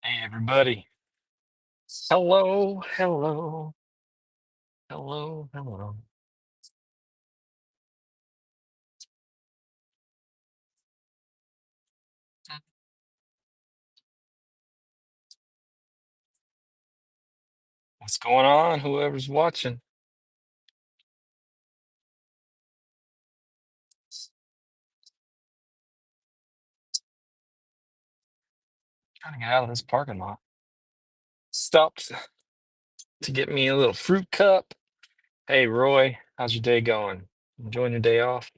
Hey everybody. Hello, hello, hello, hello. What's going on? Whoever's watching. Trying to get out of this parking lot. Stopped to get me a little fruit cup. Hey Roy, how's your day going? Enjoying your day off?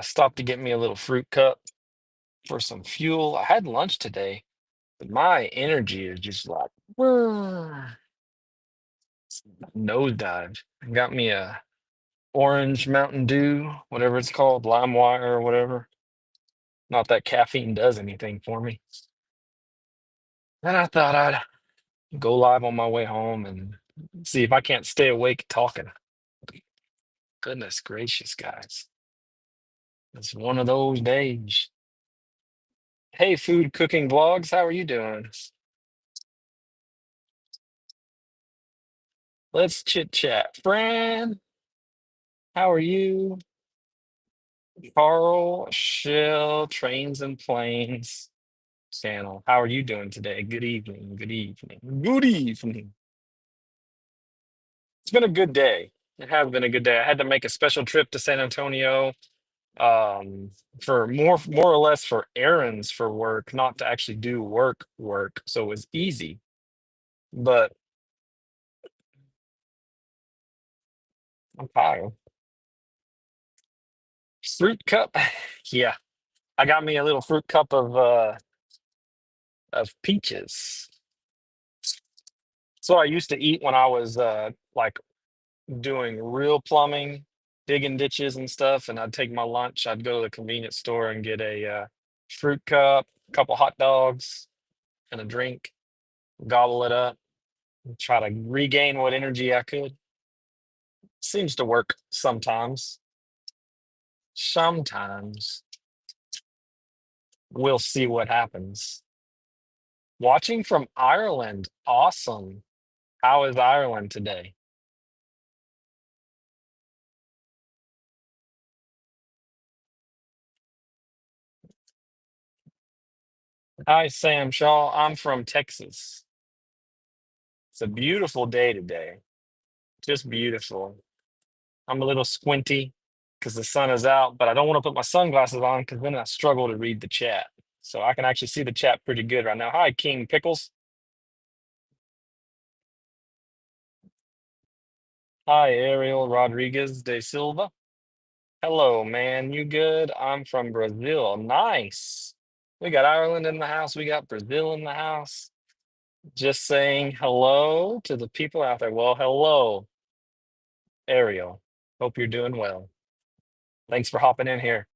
Stopped to get me a little fruit cup for some fuel. I had lunch today, but my energy is just like nosedive. Got me a orange Mountain Dew, whatever it's called, lime wire or whatever. Not that caffeine does anything for me. And I thought I'd go live on my way home and see if I can't stay awake talking. Goodness gracious, guys. It's one of those days. Hey, food cooking vlogs, how are you doing? Let's chit chat. Fran, how are you? Carl, Shell, Trains and Planes channel. How are you doing today? Good evening. Good evening. Good evening. It's been a good day. It has been a good day. I had to make a special trip to San Antonio for more or less for errands for work, not to actually do work. So it was easy. But I'm tired. Fruit cup. Yeah. I got me a little fruit cup of peaches. That's what I used to eat when I was like doing real plumbing, digging ditches and stuff, and I'd take my lunch, I'd go to the convenience store and get a fruit cup, a couple hot dogs, and a drink, gobble it up, and try to regain what energy I could. Seems to work sometimes. Sometimes. We'll see what happens. Watching from Ireland. Awesome. How is Ireland today? Hi, Sam Shaw. I'm from Texas. It's a beautiful day today. Just beautiful. I'm a little squinty because the sun is out, but I don't want to put my sunglasses on because then I struggle to read the chat. So I can actually see the chat pretty good right now. Hi, King Pickles. Hi, Ariel Rodriguez de Silva. Hello, man. You good? I'm from Brazil. Nice. We got Ireland in the house. We got Brazil in the house. Just saying hello to the people out there. Well, hello, Ariel. Hope you're doing well. Thanks for hopping in here.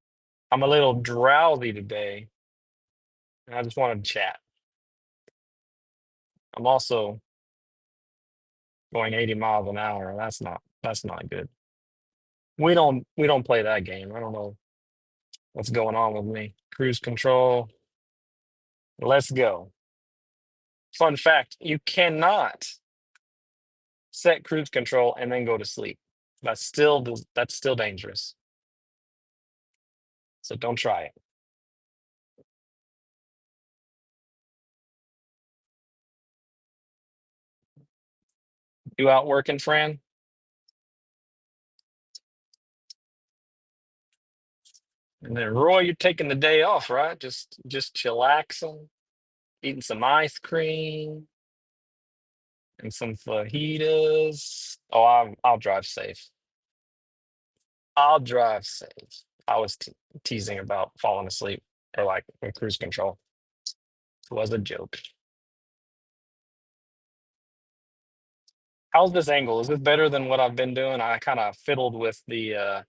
I'm a little drowsy today, and I just wanted to chat. I'm also going 80 miles an hour. And that's not good. We don't play that game. I don't know what's going on with me. Cruise control. Let's go. Fun fact, you cannot set cruise control and then go to sleep. That's still dangerous. So don't try it. You out working, Fran? And then Roy, you're taking the day off, right? Just chillaxing, eating some ice cream and some fajitas. Oh, I'll drive safe. I'll drive safe. I was teasing about falling asleep or like with cruise control. It was a joke. How's this angle? Is this better than what I've been doing? I kind of fiddled with the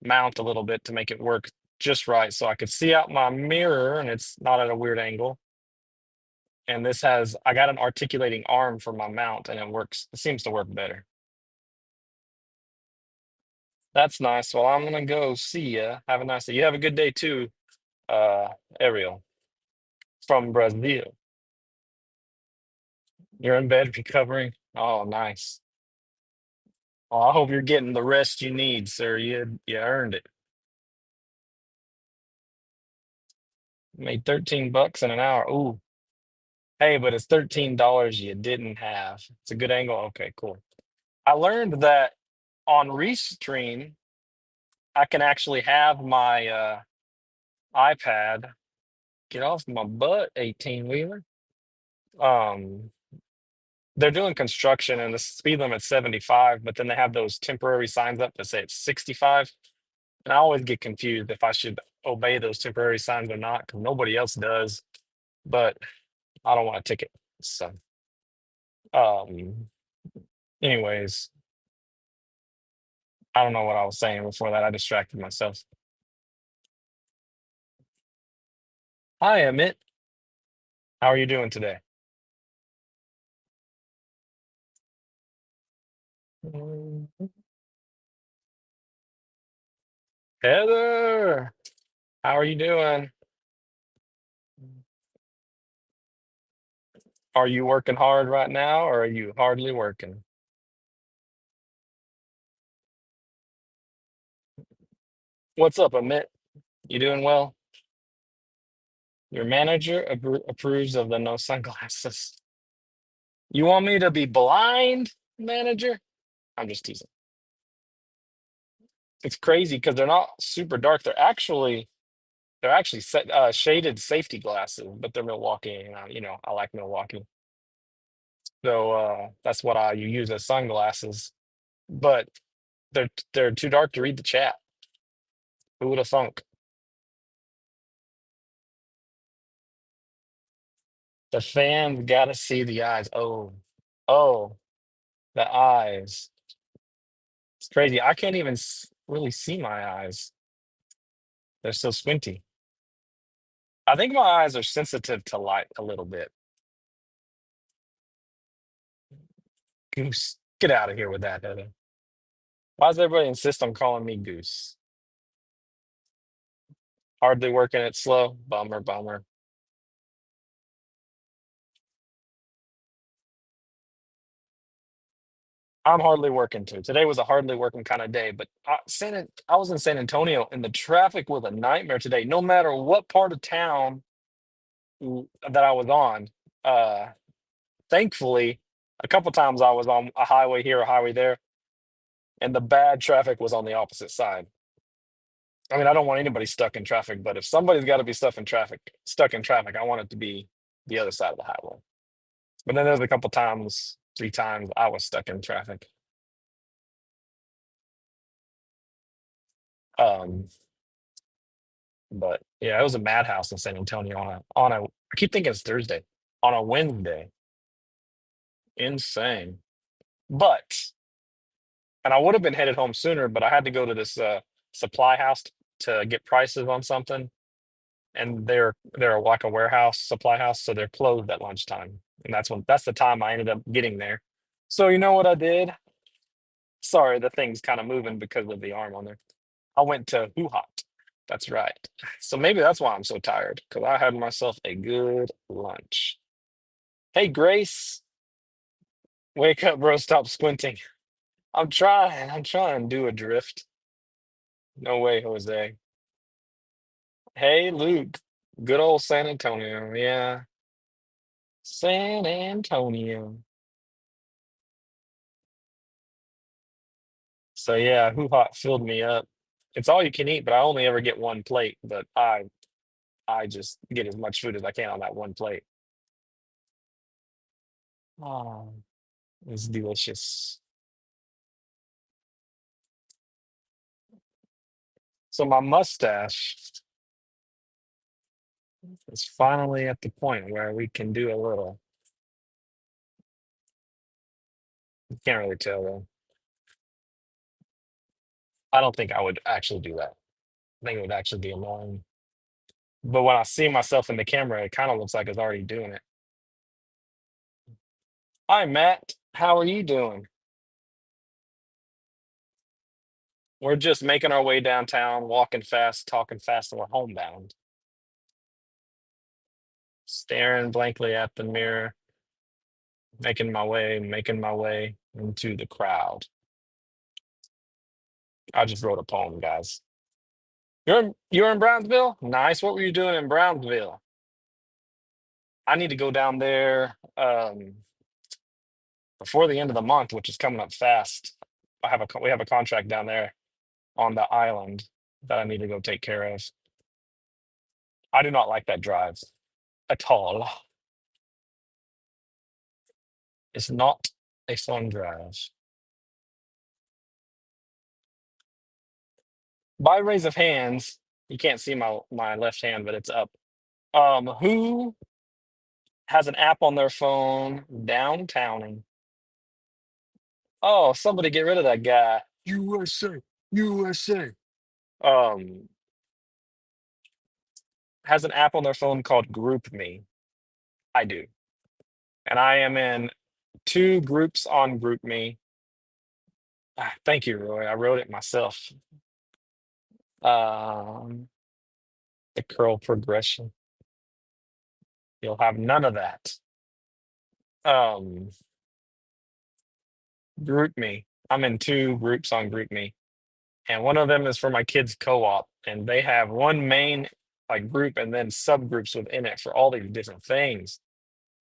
mount a little bit to make it work just right so I could see out my mirror and it's not at a weird angle. And I got an articulating arm for my mount and it works. It seems to work better. That's nice. Well, I'm gonna go see ya. Have a nice day. You have a good day too, uh, Ariel from Brazil. You're in bed recovering. Oh, nice. Oh, I hope you're getting the rest you need, sir. You earned it. Made 13 bucks in an hour. Ooh. Hey, but it's $13 you didn't have. It's a good angle. Okay, cool. I learned that on Restream, I can actually have my iPad get off my butt, 18 wheeler. Um, they're doing construction and the speed limit's 75, but then they have those temporary signs up that say it's 65. And I always get confused if I should obey those temporary signs or not, because nobody else does. But I don't want a ticket. So, um, anyways, I don't know what I was saying before that. I distracted myself. Hi, Amit. How are you doing today? Mm, Heather, how are you doing? Are you working hard right now, or are you hardly working? What's up, Amit? You doing well? Your manager approves of the no sunglasses. You want me to be blind, manager? I'm just teasing. It's crazy because they're not super dark. They're actually shaded safety glasses, but they're Milwaukee, and I like Milwaukee, so that's what I use as sunglasses. But they're too dark to read the chat. Who would have thunk? The fans got to see the eyes. Oh, the eyes. It's crazy. I can't even really see my eyes. They're so squinty. I think my eyes are sensitive to light a little bit. Goose, get out of here with that, Heather. Why does everybody insist on calling me Goose? Hardly working it slow. Bummer, bummer. I'm hardly working too. Today was a hardly working kind of day, but I was in San Antonio and the traffic was a nightmare today. No matter what part of town that I was on, uh, thankfully, a couple times I was on a highway here, a highway there, and the bad traffic was on the opposite side. I mean, I don't want anybody stuck in traffic, but if somebody's got to be stuck in traffic, I want it to be the other side of the highway. But then there's a couple times, 3 times, I was stuck in traffic. Um, but yeah, it was a madhouse in San Antonio I keep thinking it's Thursday, on a Wednesday. Insane. But and I would have been headed home sooner, but I had to go to this supply house to get prices on something, and they're like a warehouse supply house, so they're closed at lunchtime, and that's the time I ended up getting there. So you know what I did? Sorry, the thing's kind of moving because of the arm on there. I went to Hoo Hot. That's right. So maybe that's why I'm so tired, because I had myself a good lunch. Hey, Grace, wake up, bro. Stop squinting. I'm trying. I'm trying to do a drift. No way, Jose. Hey, Luke. Good old San Antonio. Yeah. San Antonio. So yeah, Hoo Hot filled me up. It's all you can eat, but I only ever get one plate. But I just get as much food as I can on that one plate. Oh, it's delicious. So my mustache is finally at the point where we can do a little. You can't really tell though. I don't think I would actually do that. I think it would actually be annoying. But when I see myself in the camera, it kind of looks like it's already doing it. Hi, Matt. How are you doing? We're just making our way downtown, walking fast, talking fast, and we're homebound. Staring blankly at the mirror. making my way into the crowd. I just wrote a poem, guys. You're in Brownsville? Nice. What were you doing in Brownsville? I need to go down there before the end of the month, which is coming up fast. We have a contract down there on the island that I need to go take care of. I do not like that drive at all. It's not a fun drive. By raise of hands, you can't see my left hand, but it's up. Who has an app on their phone downtowning? Oh, somebody get rid of that guy. USA, USA. Um, has an app on their phone called Group Me. I do. And I am in two groups on Group Me. Thank you, Roy. I wrote it myself. Um, the curl progression. You'll have none of that. Um, Group Me. I'm in two groups on Group Me, and one of them is for my kids' co-op, and they have one main like group and then subgroups within it for all these different things,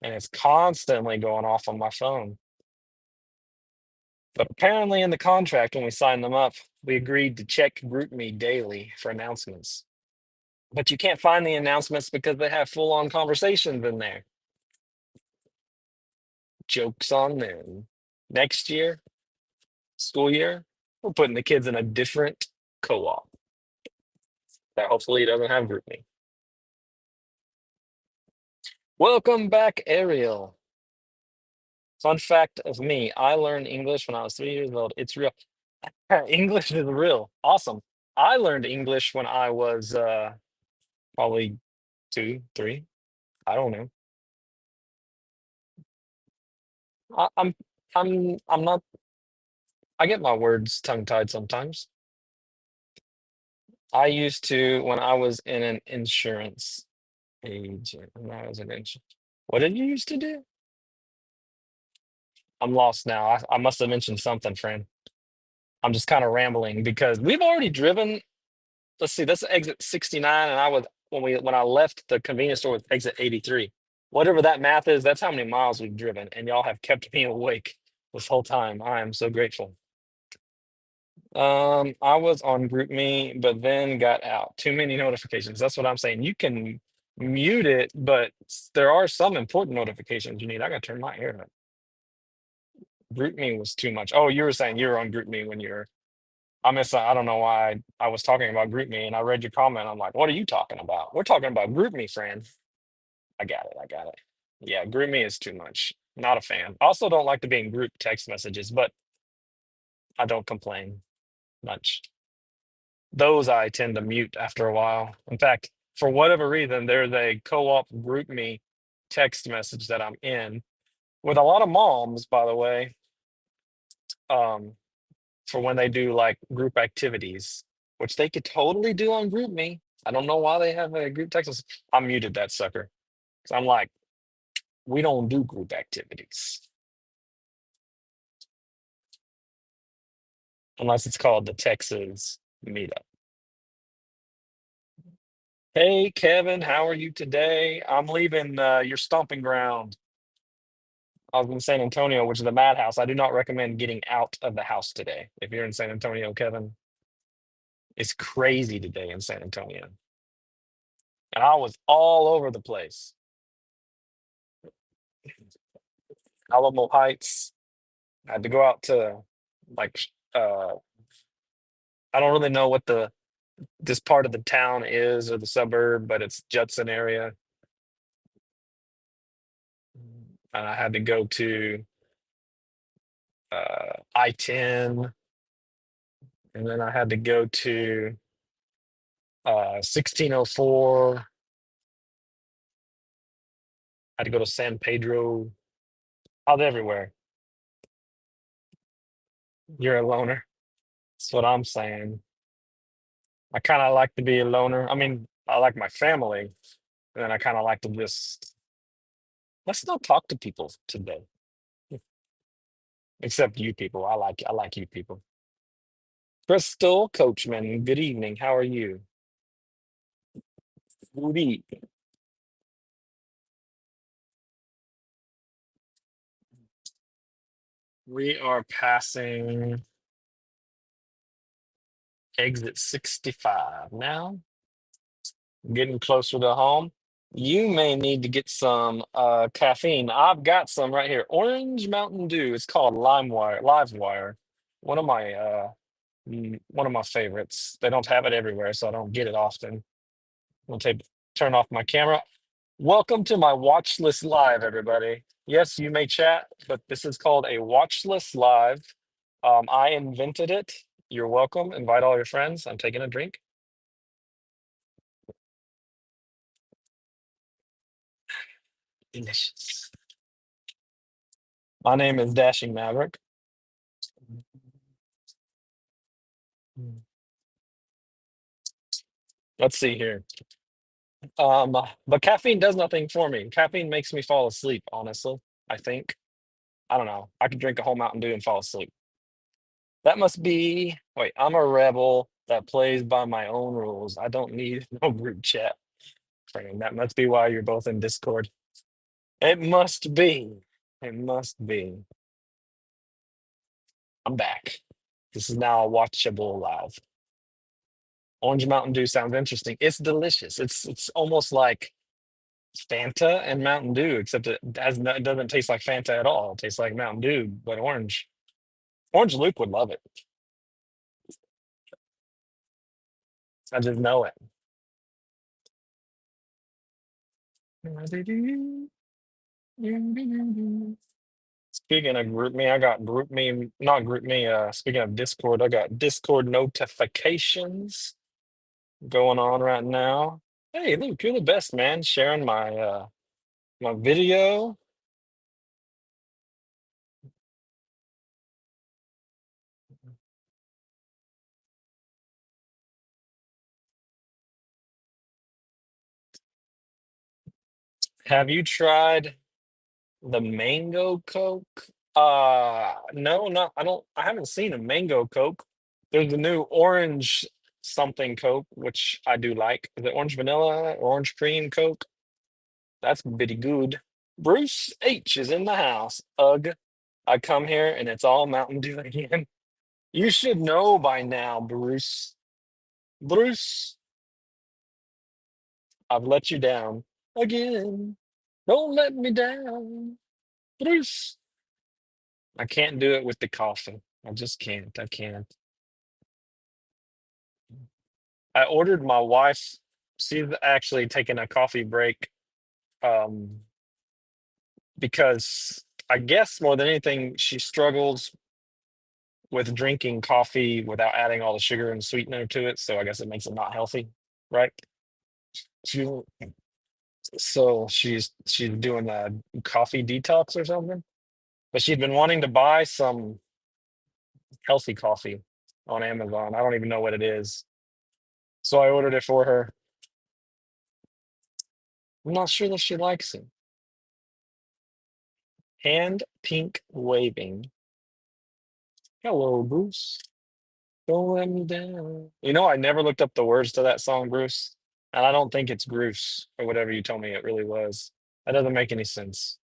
and it's constantly going off on my phone. But apparently, in the contract when we signed them up, we agreed to check Group Me daily for announcements. But you can't find the announcements because they have full-on conversations in there. Jokes on them. Next year, school year, we're putting the kids in a different co-op that hopefully doesn't have Group Me. Welcome back, Ariel. Fun fact of me, I learned English when I was 3 years old. It's real. English is real. Awesome. I learned English when I was probably two, three. I don't know. I, I'm I'm not I get my words tongue-tied sometimes. I used to when I was in an insurance agent. When I was an insurance. What did you used to do? I'm lost now. I must have mentioned something, friend. I'm just kind of rambling because we've already driven. Let's see, that's exit 69, and I was when I left the convenience store with exit 83. Whatever that math is, that's how many miles we've driven, and y'all have kept me awake this whole time. I am so grateful. I was on GroupMe, but then got out. Too many notifications. That's what I'm saying. You can mute it, but there are some important notifications you need. I gotta turn my hair up. GroupMe was too much. Oh, you were saying you were on GroupMe when you're. I don't know why I was talking about GroupMe, and I read your comment. I'm like, what are you talking about? We're talking about GroupMe, friend. I got it. I got it. Yeah, GroupMe is too much. Not a fan. Also, don't like to be in group text messages, but I don't complain much. Those I tend to mute after a while. In fact, for whatever reason, there's a co-op GroupMe text message that I'm in with a lot of moms, by the way, um, for when they do like group activities, which they could totally do on GroupMe. I don't know why they have a group text message. I muted that sucker. 'Cause I'm like, we don't do group activities unless it's called the Texas meetup. Hey, Kevin, how are you today? I'm leaving your stomping ground. I was in San Antonio, which is the madhouse. I do not recommend getting out of the house today. If you're in San Antonio, Kevin, it's crazy today in San Antonio. And I was all over the place. Alamo Heights. I had to go out to like I don't really know what the this part of the town is or the suburb, but it's Judson area. And I had to go to I-10, and then I had to go to 1604. I had to go to San Pedro. I was everywhere. You're a loner. That's what I'm saying. I kind of like to be a loner. I mean, I like my family, and then I kind of like to just let's not talk to people today. Except you people. I like you people. Crystal Coachman, good evening. How are you? Good evening. We are passing exit 65 now, getting closer to home. You may need to get some caffeine. I've got some right here. Orange Mountain Dew. It's called Livewire. One of my one of my favorites. They don't have it everywhere, so I don't get it often. I'll turn off my camera. Welcome to my watch list live, everybody. Yes, you may chat, but this is called a watch list live. I invented it. You're welcome. Invite all your friends. I'm taking a drink. Delicious. My name is Dashing Maverick. Let's see here. But caffeine does nothing for me. Caffeine makes me fall asleep, honestly. I think. I don't know. I could drink a whole Mountain Dew and fall asleep. That must be, wait, I'm a rebel that plays by my own rules. I don't need no group chat. Friend. That must be why you're both in Discord. It must be. It must be. I'm back. This is now a watchable live. Orange Mountain Dew sounds interesting. It's delicious. It's almost like Fanta and Mountain Dew, except it doesn't taste like Fanta at all. It tastes like Mountain Dew, but orange. Orange Luke would love it. I just know it. Speaking of group me, I got group me, not group me, speaking of Discord, I got Discord notifications going on right now. Hey, Luke, you're the best, man. Sharing my video. Have you tried the mango Coke? No, not I haven't seen a mango Coke. There's the new orange something Coke, which I do like. Is it orange vanilla, orange cream Coke? That's pretty good. Bruce H is in the house. Ugh. I come here and it's all Mountain Dew again. You should know by now, Bruce. Bruce, I've let you down again. Don't let me down, Bruce. I can't do it with the coffee. I just can't. I can't. I ordered my wife. She's actually taking a coffee break um, because I guess more than anything, she struggles with drinking coffee without adding all the sugar and sweetener to it. So I guess it makes it not healthy, right? She, so she's doing a coffee detox or something. But she'd been wanting to buy some healthy coffee on Amazon. I don't even know what it is. So I ordered it for her. I'm not sure that she likes it. Hand pink waving. Hello, Bruce. Don't let me down. I never looked up the words to that song, Bruce. And I don't think it's Bruce or whatever you told me it really was. That doesn't make any sense.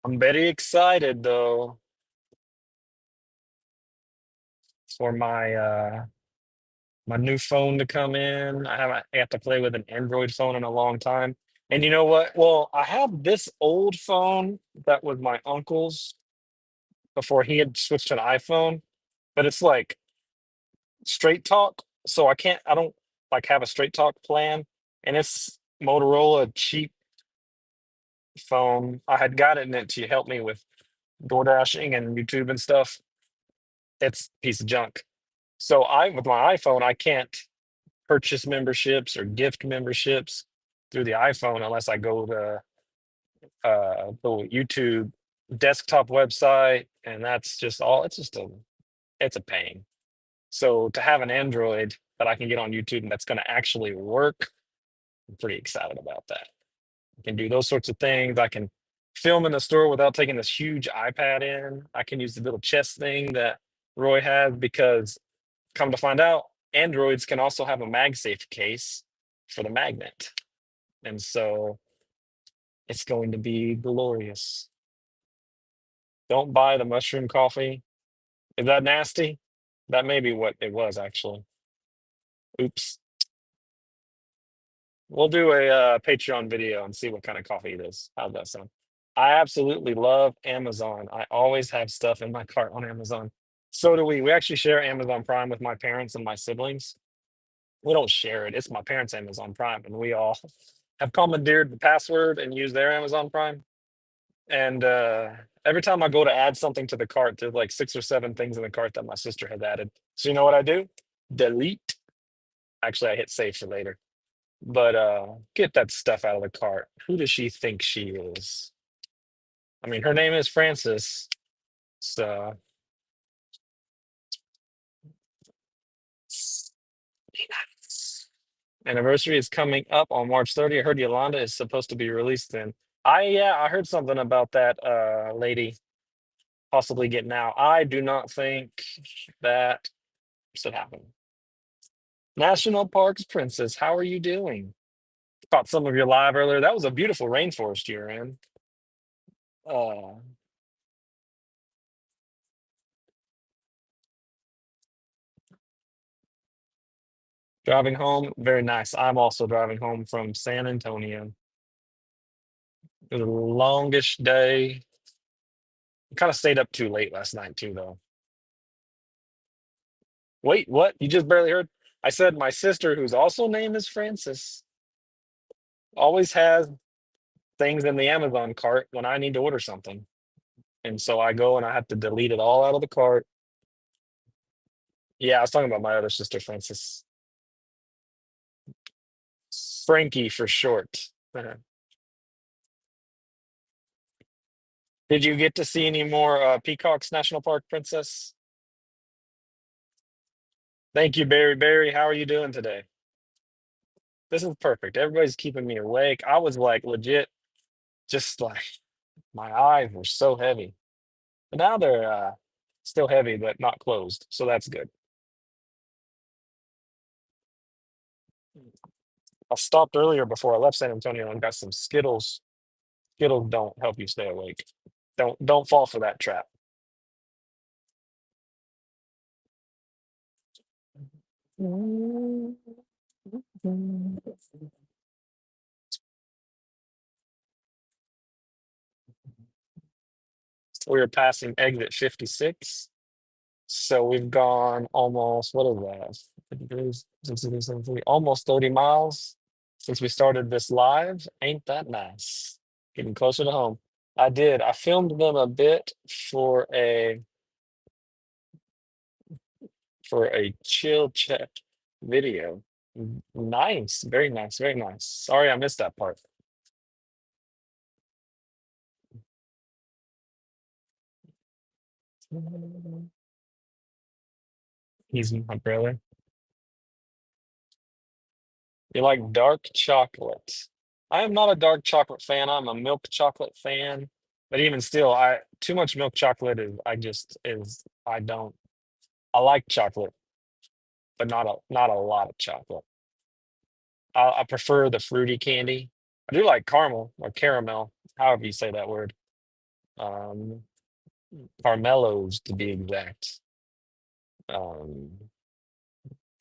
I'm very excited though for my new phone to come in. I have to play with an Android phone in a long time. And you know what? Well, I have this old phone that was my uncle's before he had switched to an iPhone, but it's like straight talk. So I don't like have a straight talk plan. And it's Motorola cheap phone. I had gotten it to help me with door dashing and YouTube and stuff. It's a piece of junk. So with my iPhone, I can't purchase memberships or gift memberships through the iPhone unless I go to the YouTube desktop website, and that's just all. It's a pain. So to have an Android that I can get on YouTube and that's going to actually work, I'm pretty excited about that. I can do those sorts of things. I can film in the store without taking this huge iPad in. I can use the little chest thing that Roy has because, come to find out, Androids can also have a MagSafe case for the magnet. And so it's going to be glorious. Don't buy the mushroom coffee. Is that nasty? That may be what it was, actually. Oops. We'll do a Patreon video and see what kind of coffee it is. How's that sound? I absolutely love Amazon. I always have stuff in my cart on Amazon. So do we. We actually share Amazon Prime with my parents and my siblings. We don't share it. It's my parents' Amazon Prime, and we all have commandeered the password and use their Amazon Prime. And every time I go to add something to the cart, there's like 6 or 7 things in the cart that my sister has added. So you know what I do? Delete. Actually, I hit save for later. But get that stuff out of the cart. Who does she think she is? I mean, her name is Frances. So anniversary is coming up on March 30th. I heard Yolanda is supposed to be released then. I heard something about that lady possibly getting out. I do not think that should happen. National Parks Princess, how are you doing? Caught some of your live earlier. That was a beautiful rainforest you're in. Uh, Driving home, very nice. I'm also driving home from San Antonio. It was the longest day. Kind of stayed up too late last night too, though. Wait, what? You just barely heard? I said my sister, whose also name is Frances, always has things in the Amazon cart when I need to order something. And so I go and I have to delete it all out of the cart. Yeah, I was talking about my other sister, Frances. Frankie for short. Did you get to see any more Peacocks National Park, Princess? Thank you, Barry. Barry, how are you doing today? This is perfect. Everybody's keeping me awake. I was like legit, just like my eyes were so heavy. But now they're still heavy, but not closed. So that's good. I stopped earlier before I left San Antonio and got some Skittles. Skittles don't help you stay awake. Don't fall for that trap. We're passing exit 56. So we've gone almost, what is that? Almost 30 miles since we started this live. Ain't that nice? Getting closer to home. I did. I filmed them a bit for a chill check video. Nice, very nice, very nice. Sorry I missed that part. He's my brother. You like dark chocolate. I am not a dark chocolate fan. I'm a milk chocolate fan. But even still, I too much milk chocolate is I don't I like chocolate, but not a lot of chocolate. I prefer the fruity candy. I do like caramel or caramel, however you say that word. Um, Carmelos to be exact. Um,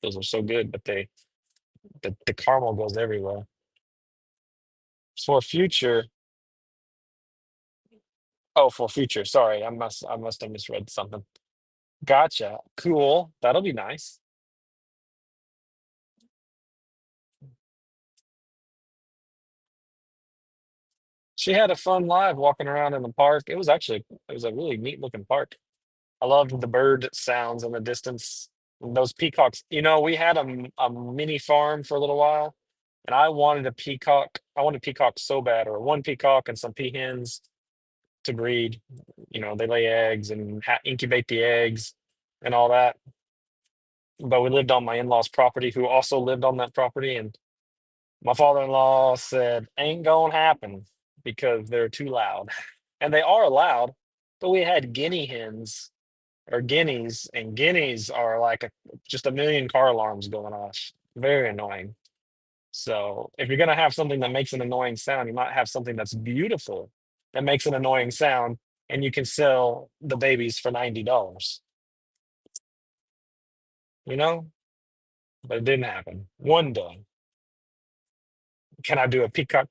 those are so good, but the caramel goes everywhere. For future, oh, for future. Sorry, I must have misread something. Gotcha. Cool. That'll be nice. She had a fun live walking around in the park. It was a really neat looking park. I loved the bird sounds in the distance. And those peacocks. We had a mini farm for a little while, and I wanted a peacock. I wanted peacocks so bad, or one peacock and some peahens to breed. They lay eggs and incubate the eggs and all that. But we lived on my in-laws' property, who also lived on that property, and My father-in-law said, ain't gonna happen because they're too loud. And they are loud, but we had guinea hens or guineas, and guineas are like just a million car alarms going off. Very annoying. So if you're gonna have something that makes an annoying sound, you might have something that's beautiful that makes an annoying sound, and you can sell the babies for $90, you know? But it didn't happen. One day. Can I do a peacock?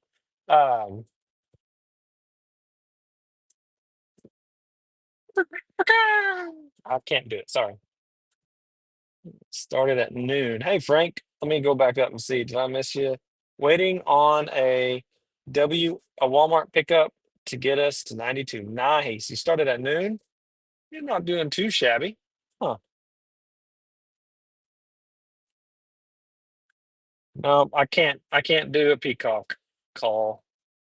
Um, I can't do it. Sorry. Started at noon. Hey, Frank, let me go back up and see. Did I miss you? Waiting on a Walmart pickup to get us to 92. Nice. You started at noon? You're not doing too shabby. Huh. No, I can't do a peacock call,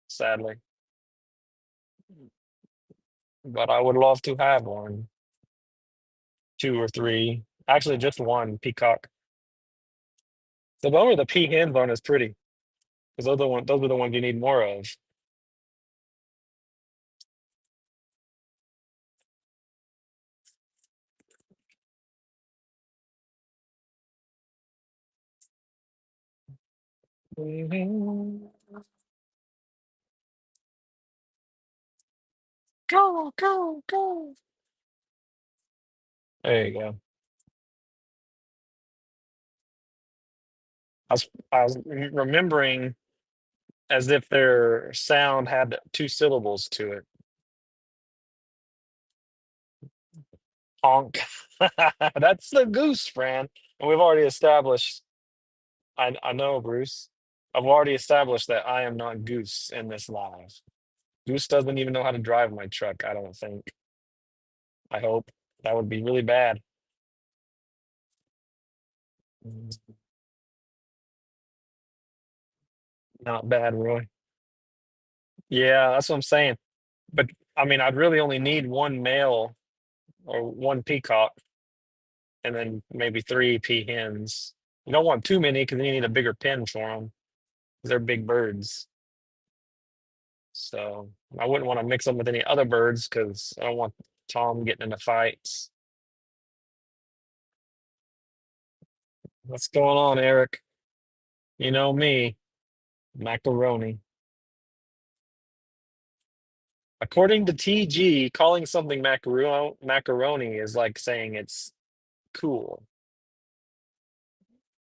sadly. But I would love to have one, two or three. Actually, just one peacock. The one where the pea hens aren't as pretty, because those are the ones you need more of. Mhm. Go, go, go. There you go. I was remembering as if their sound had two syllables to it. Honk. That's the goose, Fran. And we've already established. I know, Bruce. I've already established that I am not Goose in this live. Goose doesn't even know how to drive my truck, I don't think. I hope. That would be really bad. Mm, not bad, Roy. Yeah, that's what I'm saying. But I mean, I'd really only need one male or one peacock and then maybe three peahens. You don't want too many because then you need a bigger pen for them. They're big birds. So I wouldn't want to mix them with any other birds because I don't want Tom getting into fights. What's going on, Eric? You know me, macaroni. According to TG, calling something macaroni is like saying it's cool,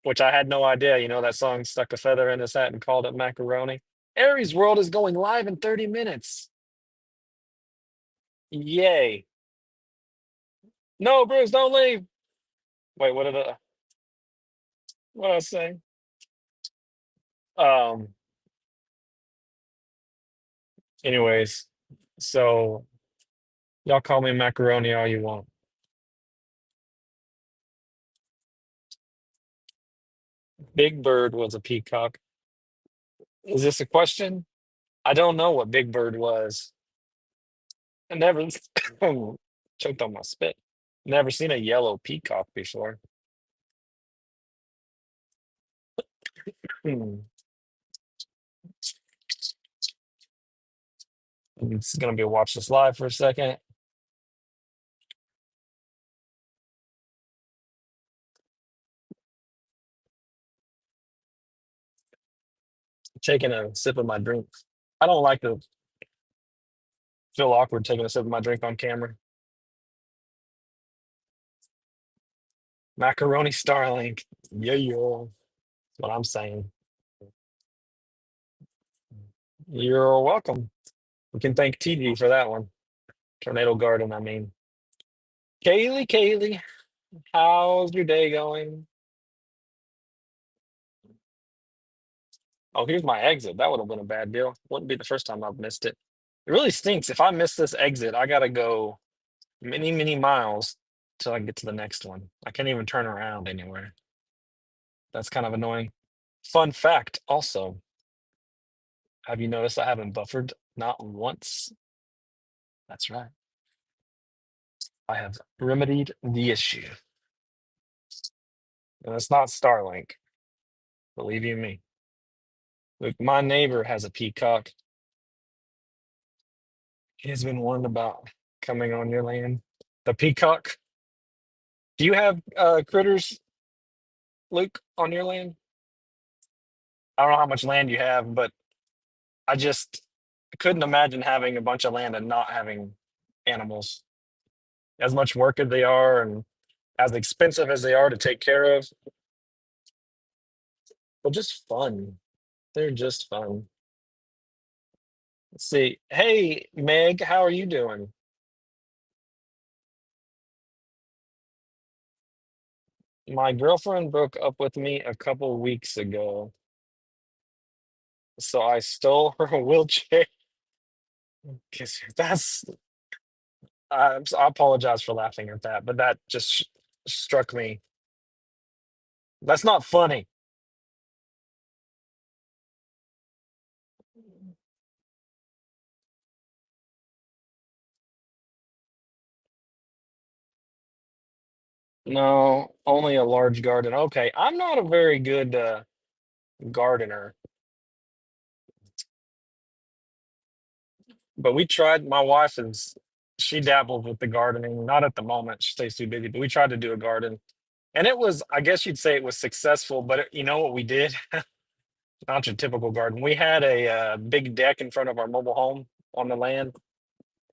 which I had no idea. You know, that song stuck a feather in his hat and called it macaroni. Aries World is going live in 30 minutes. Yay. No, Bruce, don't leave. Wait, what did I say? Um, anyways, so y'all call me macaroni all you want. Big Bird was a peacock. Is this a question? I don't know what Big Bird was. I never choked on my spit. Never seen a yellow peacock before. Hmm. It's gonna be watch this live for a second. Taking a sip of my drink. I don't like to feel awkward taking a sip of my drink on camera. Macaroni Starlink. Yeah, yo. That's what I'm saying. You're welcome. We can thank TG for that one. Tornado Garden, I mean. Kaylee, how's your day going? Oh, here's my exit. That would have been a bad deal. Wouldn't be the first time I've missed it. It really stinks. If I miss this exit, I gotta go many, many miles till I get to the next one. I can't even turn around anywhere. That's kind of annoying. Fun fact also, have you noticed I haven't buffered not once? That's right. I have remedied the issue. And it's not Starlink, believe you me. Look, my neighbor has a peacock. He has been warned about coming on your land. The peacock. Do you have critters, Luke, on your land? I don't know how much land you have, but I just couldn't imagine having a bunch of land and not having animals. As much work as they are and as expensive as they are to take care of, but just fun. They're just fun. Let's see. Hey, Meg, how are you doing? My girlfriend broke up with me a couple weeks ago, so I stole her wheelchair. That's I apologize for laughing at that, but that just struck me. That's not funny. No, only a large garden. Okay, I'm not a very good gardener, but we tried. My wife is she dabbles with the gardening, not at the moment. She stays too busy, but we tried to do a garden, and it was, I guess you'd say it was successful. But you know what we did? Not your typical garden. We had a big deck in front of our mobile home on the land,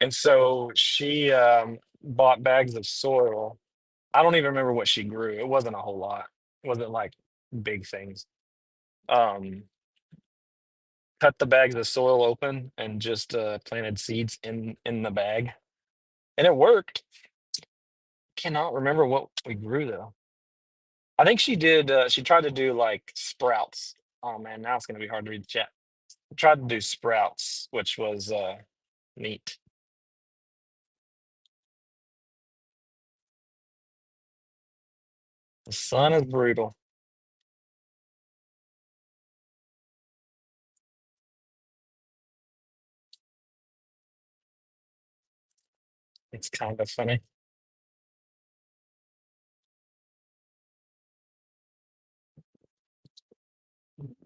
and so she bought bags of soil. I don't even remember what she grew. It wasn't a whole lot. It wasn't like big things. Um, Cut the bags of soil open and just planted seeds in the bag, and it worked. Cannot remember what we grew though. I think she did. She tried to do like sprouts. Oh man, now it's gonna be hard to read the chat. Tried to do sprouts, which was neat. The sun is brutal. It's kind of funny.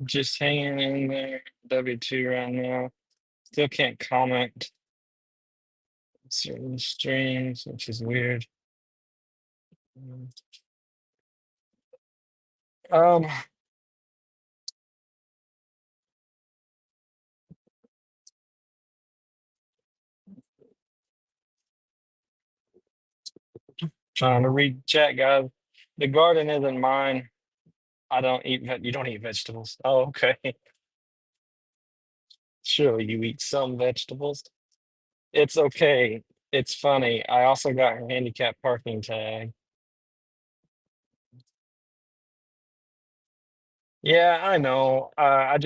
Just hanging in there. W2 right now. Still can't comment certain streams, which is weird. Um, Trying to read chat, guys. The garden isn't mine. I don't eat you don't eat vegetables. Oh, okay. Sure, you eat some vegetables. It's okay. It's funny. I also got a handicap parking tag. Yeah, I know. I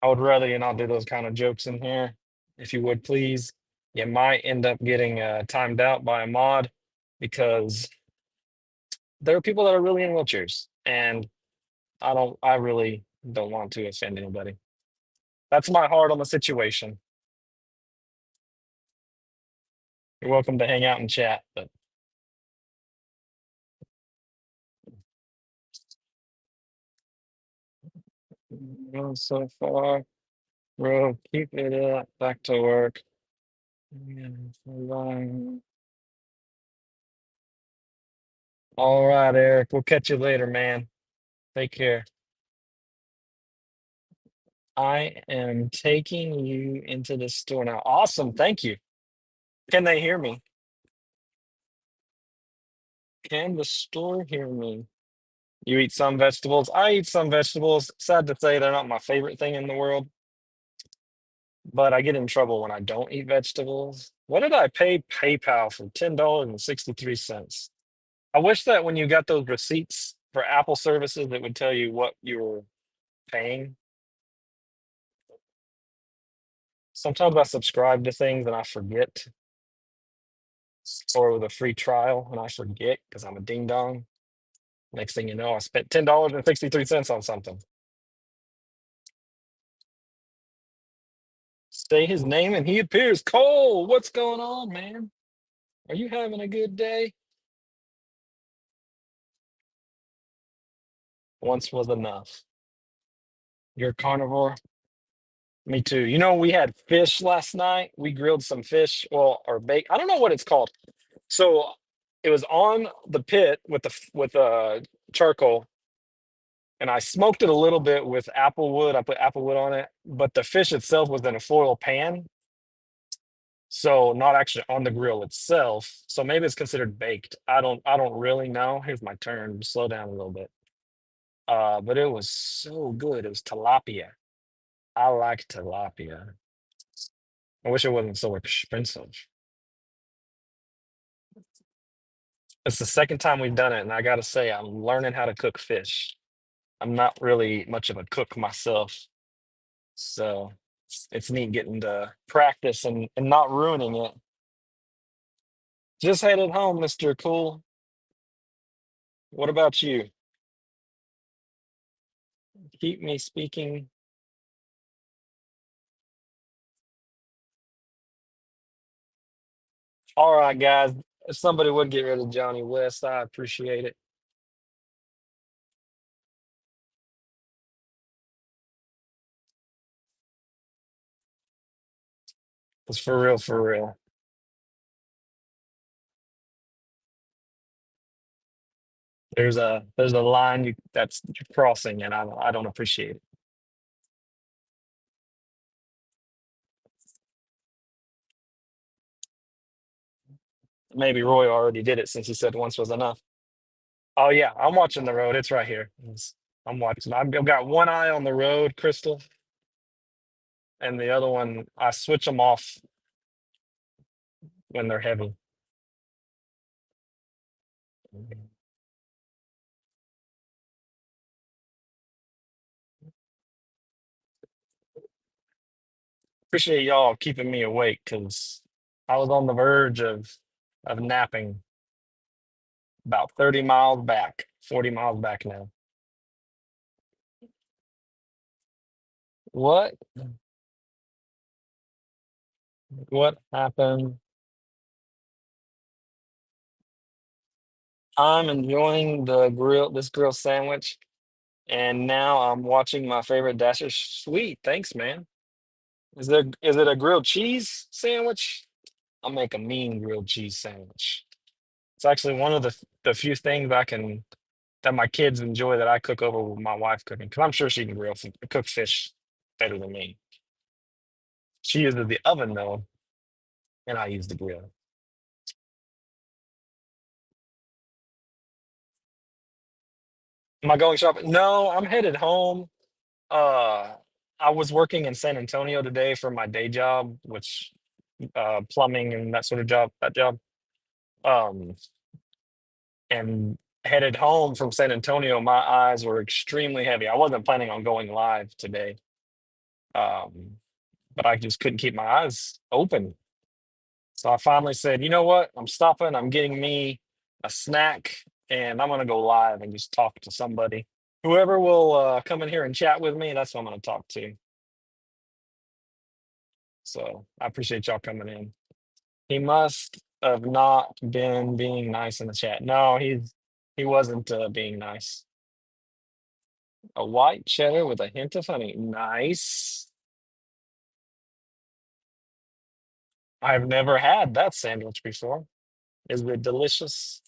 would rather you not do those kind of jokes in here, if you would please. You might end up getting timed out by a mod because there are people that are really in wheelchairs, and I really don't want to offend anybody. That's my heart on the situation. You're welcome to hang out and chat, but well, so far, bro, keep it up. Back to work. Yeah, bye. All right, Eric. We'll catch you later, man. Take care. I am taking you into the store now. Awesome. Thank you. Can they hear me? Can the store hear me? You eat some vegetables. I eat some vegetables. Sad to say, they're not my favorite thing in the world, but I get in trouble when I don't eat vegetables. What did I pay PayPal for $10.63? I wish that when you got those receipts for Apple services, it would tell you what you were paying. Sometimes I subscribe to things and I forget, or with a free trial and I forget because I'm a ding dong. Next thing you know, I spent $10.63 on something. Say his name and he appears. Cole, what's going on, man? Are you having a good day? Once was enough. You're a carnivore? Me too. You know, we had fish last night. We grilled some fish, well, or bake. I don't know what it's called. So it was on the pit with charcoal, and I smoked it a little bit with apple wood. I put apple wood on it, but the fish itself was in a foil pan, so not actually on the grill itself. So maybe it's considered baked. I don't really know. Here's my turn. Slow down a little bit. But it was so good. It was tilapia. I like tilapia. I wish it wasn't so expensive. It's the second time we've done it, and I gotta say, I'm learning how to cook fish. I'm not really much of a cook myself, so it's neat getting to practice and not ruining it. Just headed home, Mr. Cool. What about you? Keep me speaking. All right, guys. If somebody would get rid of Johnny West, I appreciate it. It's for real, for real. There's a line that's you're crossing, and I don't appreciate it. Maybe Roy already did it since he said once was enough. Oh yeah, I'm watching the road. It's right here. I'm watching. I've got one eye on the road, Crystal, and the other one I switch them off when they're heavy. Appreciate y'all keeping me awake because I was on the verge of napping about 30 miles back, 40 miles back now. What? What happened? I'm enjoying this grill sandwich, and now I'm watching my favorite dasher. Sweet, thanks, man. Is it a grilled cheese sandwich? I'll make a mean grilled cheese sandwich. It's actually one of the few things that my kids enjoy that I cook over with my wife cooking because I'm sure she can cook fish better than me. She uses the oven though, and I use the grill. Am I going shopping? No, I'm headed home. Uh, I was working in San Antonio today for my day job, which plumbing and that sort of job. Um, and headed home from San Antonio, my eyes were extremely heavy. I wasn't planning on going live today, um, but I just couldn't keep my eyes open. So I finally said, you know what? I'm stopping. I'm getting me a snack, and I'm gonna go live and just talk to somebody. Whoever will come in here and chat with me, that's who I'm gonna talk to. So I appreciate y'all coming in. He must have not been being nice in the chat. No, he wasn't being nice. A white cheddar with a hint of honey. Nice. I've never had that sandwich before. Is it delicious?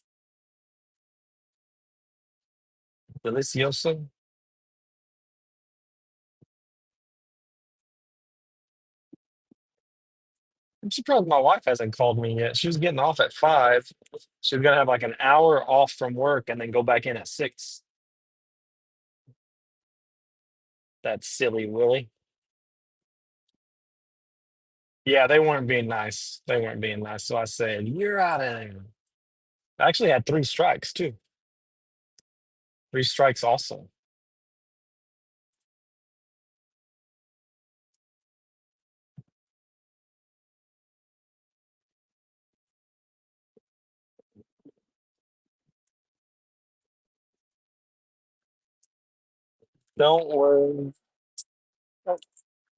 Delicioso? I'm surprised my wife hasn't called me yet. She was getting off at 5. She was gonna have like an hour off from work and then go back in at 6. That silly Willie. Yeah, they weren't being nice. They weren't being nice. So I said, "You're out of there." I actually had 3 strikes too. 3 strikes also. Don't worry.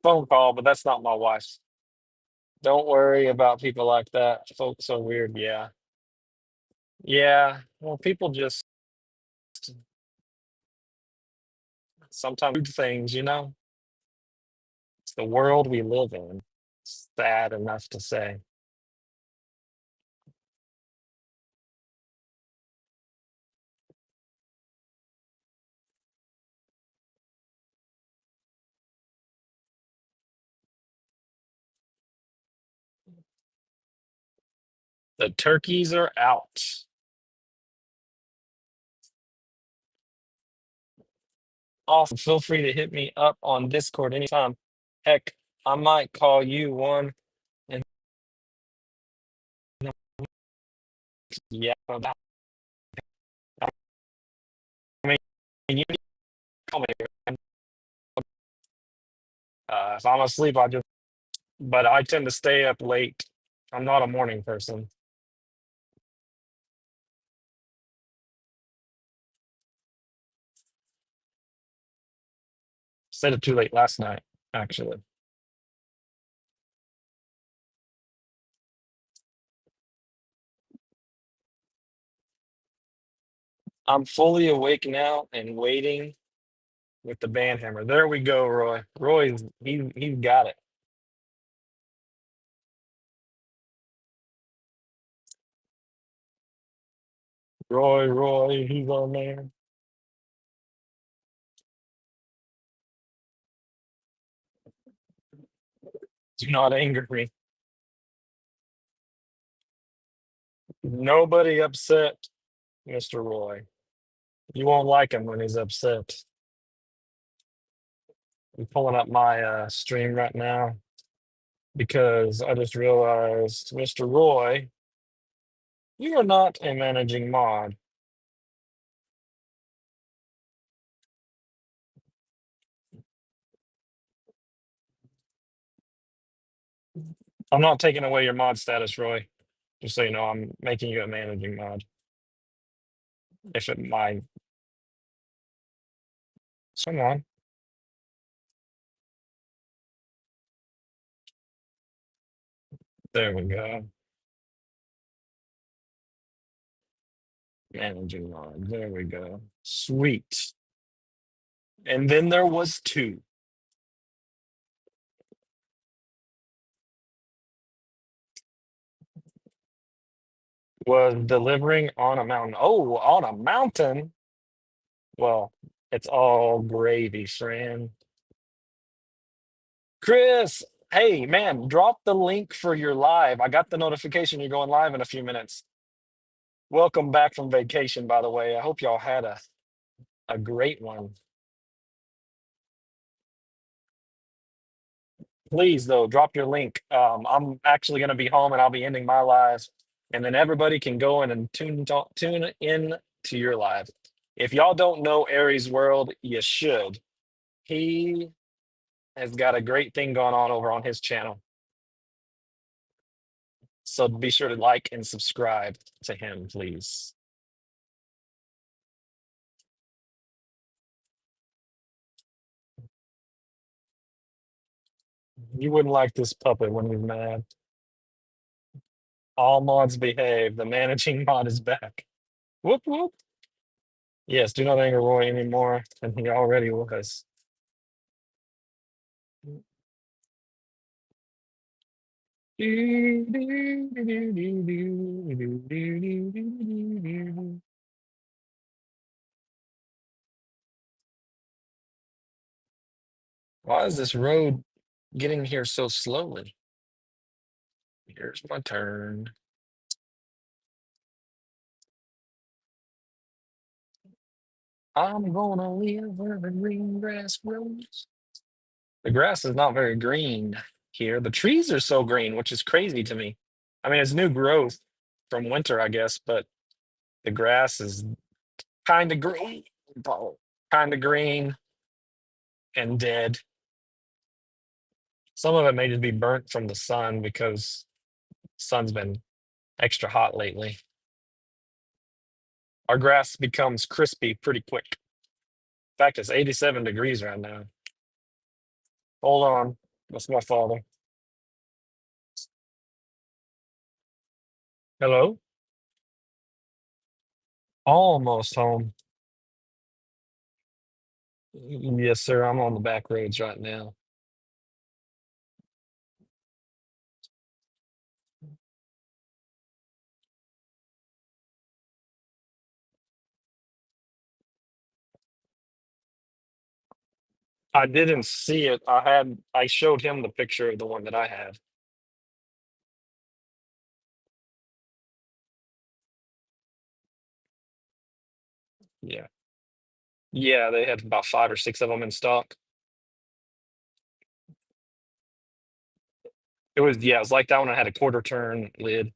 Phone call, but that's not my wife. Don't worry about people like that. Folks are weird. Yeah. Yeah. Well, people just Sometimes things, you know, it's the world we live in. Sad enough to say. The turkeys are out. Awesome. Feel free to hit me up on Discord anytime. Heck, I might call you one and yeah, about. I mean, you can call me. If I'm asleep, but I tend to stay up late. I'm not a morning person. Stayed up too late last night, actually. I'm fully awake now and waiting with the band hammer. There we go, Roy. He's got it. Roy, he's our man. Do not anger me. Nobody upset Mr. Roy. You won't like him when he's upset. I'm pulling up my stream right now because I just realized, Mr. Roy, you are not a managing mod. I'm not taking away your mod status, Roy. Just so you know, I'm making you a managing mod. If it mind. Come on. There we go. Managing mod. There we go. Sweet. And then there was two. Was delivering on a mountain. Oh, on a mountain. Well, it's all gravy, friend. Chris, hey man, drop the link for your live. I got the notification you're going live in a few minutes. Welcome back from vacation, by the way. I hope y'all had a great one. Please, though, drop your link. I'm actually going to be home and I'll be ending my live, and then everybody can go in and tune in to your live. If y'all don't know Aries World, you should. He has got a great thing going on over on his channel. So be sure to like and subscribe to him, please. You wouldn't like this puppet when he's mad. All mods behave. The managing mod is back. Whoop whoop. Yes, do not anger Roy anymore than he already was. Why is this road getting here so slowly? Here's my turn. I'm gonna live where the green grass grows. The grass is not very green here. The trees are so green, which is crazy to me. I mean, it's new growth from winter, I guess, but the grass is kind of green, kind of green and dead. Some of it may just be burnt from the sun because sun's been extra hot lately. Our grass becomes crispy pretty quick. In fact, it's 87 degrees right now. Hold on. That's my father. Hello? Almost home. Yes, sir. I'm on the back roads right now. I didn't see it. I showed him the picture of the one that I have. Yeah. Yeah, they had about 5 or 6 of them in stock. Yeah, it was like that one. I had a quarter turn lid,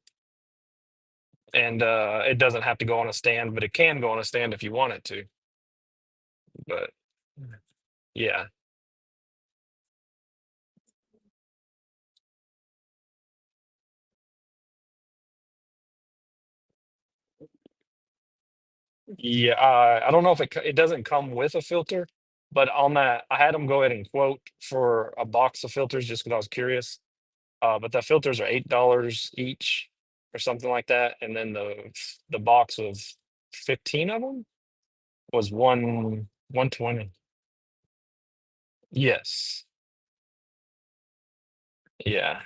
and it doesn't have to go on a stand, but it can go on a stand if you want it to. But yeah. Yeah, I don't know if it doesn't come with a filter, but on that, I had them go ahead and quote for a box of filters just because I was curious. But the filters are $8 each or something like that, and then the box of 15 of them was 120. Yes, yeah,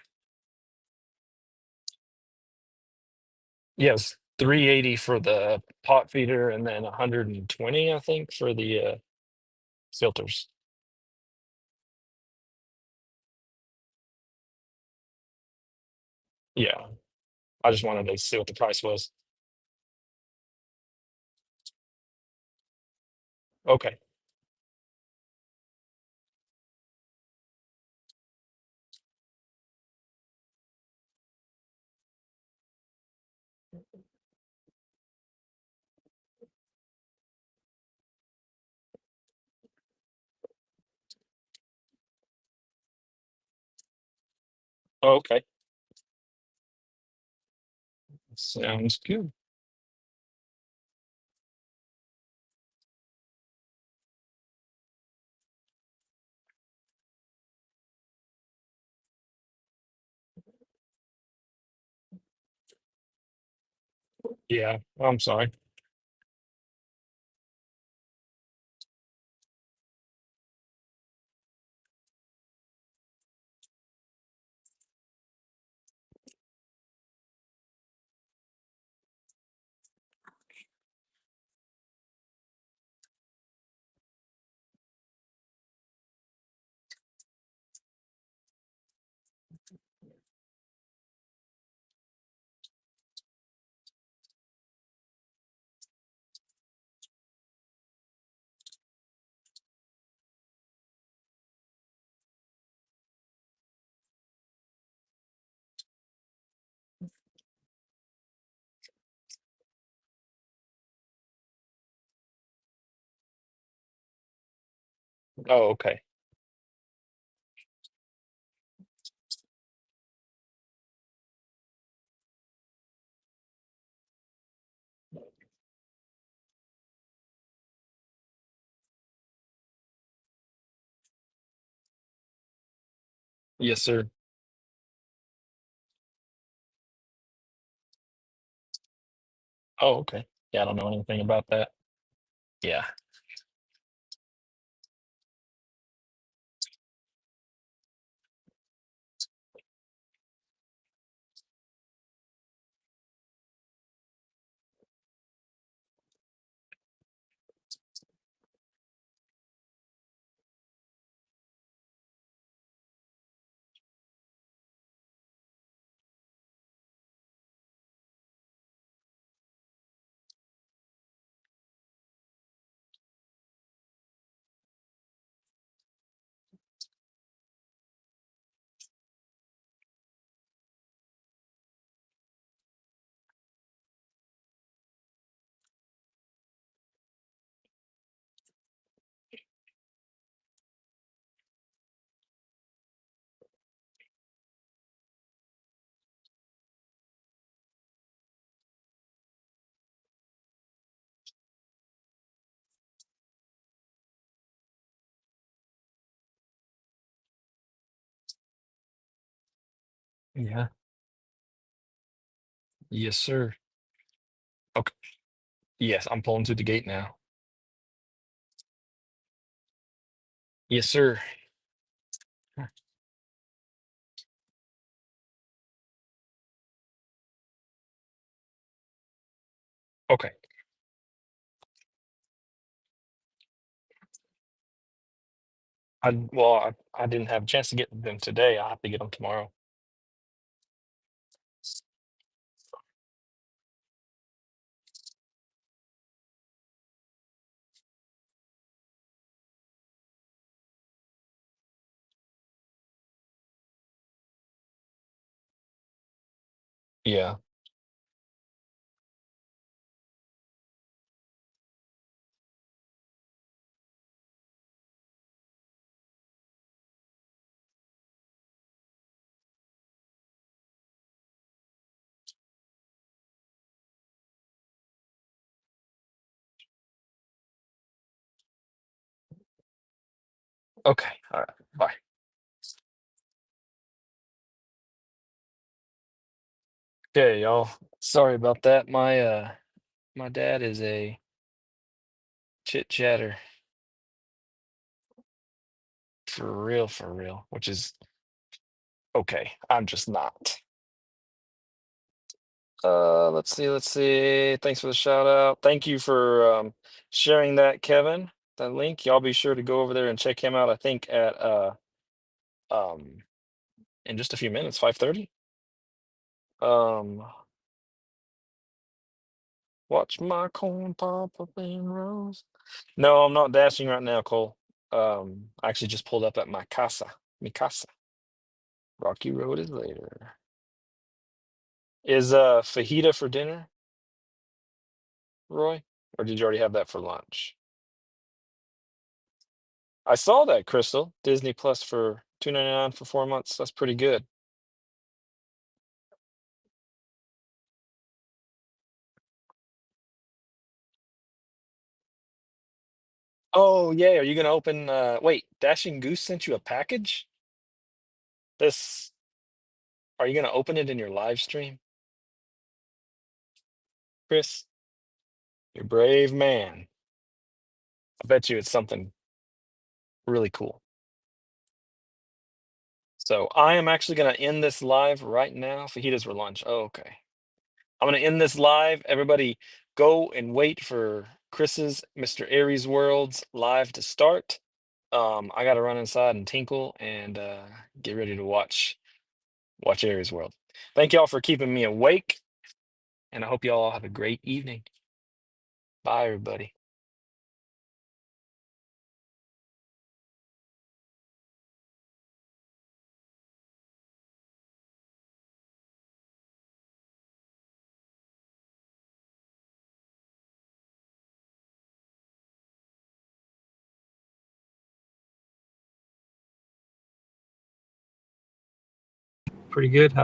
yes, 380 for the pot feeder, and then 120, I think, for the filters. Yeah, I just wanted to see what the price was. Okay, okay, sounds good. Yeah, I'm sorry. Oh, okay. Yes, sir. Oh, okay. Yeah, I don't know anything about that. Yeah. Yeah. Yes, sir. Okay. Yes, I'm pulling through the gate now. Yes, sir. Okay. I didn't have a chance to get them today. I'll have to get them tomorrow. Yeah. Okay. All right. Bye. Okay, y'all. Sorry about that. My dad is a chit chatter for real, which is okay. I'm just not. Let's see. Thanks for the shout out. Thank you for sharing that, Kevin. That link. Y'all be sure to go over there and check him out. I think at um in just a few minutes, 5:30. Um Watch my corn pop up in rows. No, I'm not dashing right now, Cole. I actually just pulled up at my casa. Mi casa. Rocky Road is later. Is fajita for dinner, Roy? Or did you already have that for lunch? I saw that, Crystal. Disney Plus for 2.99 for 4 months. That's pretty good. Oh yeah, are you gonna open wait, Dashing Goose sent you a package? This Are you gonna open it in your live stream, Chris? You're a brave man. I bet you it's something really cool. So I am actually gonna end this live right now. Fajitas for lunch. Oh, okay. I'm gonna end this live. Everybody go and wait for Chris's Mr. Aries World's live to start. I gotta run inside and tinkle and get ready to watch Aries World. Thank y'all for keeping me awake, and I hope y'all have a great evening. Bye, everybody. Pretty good. How's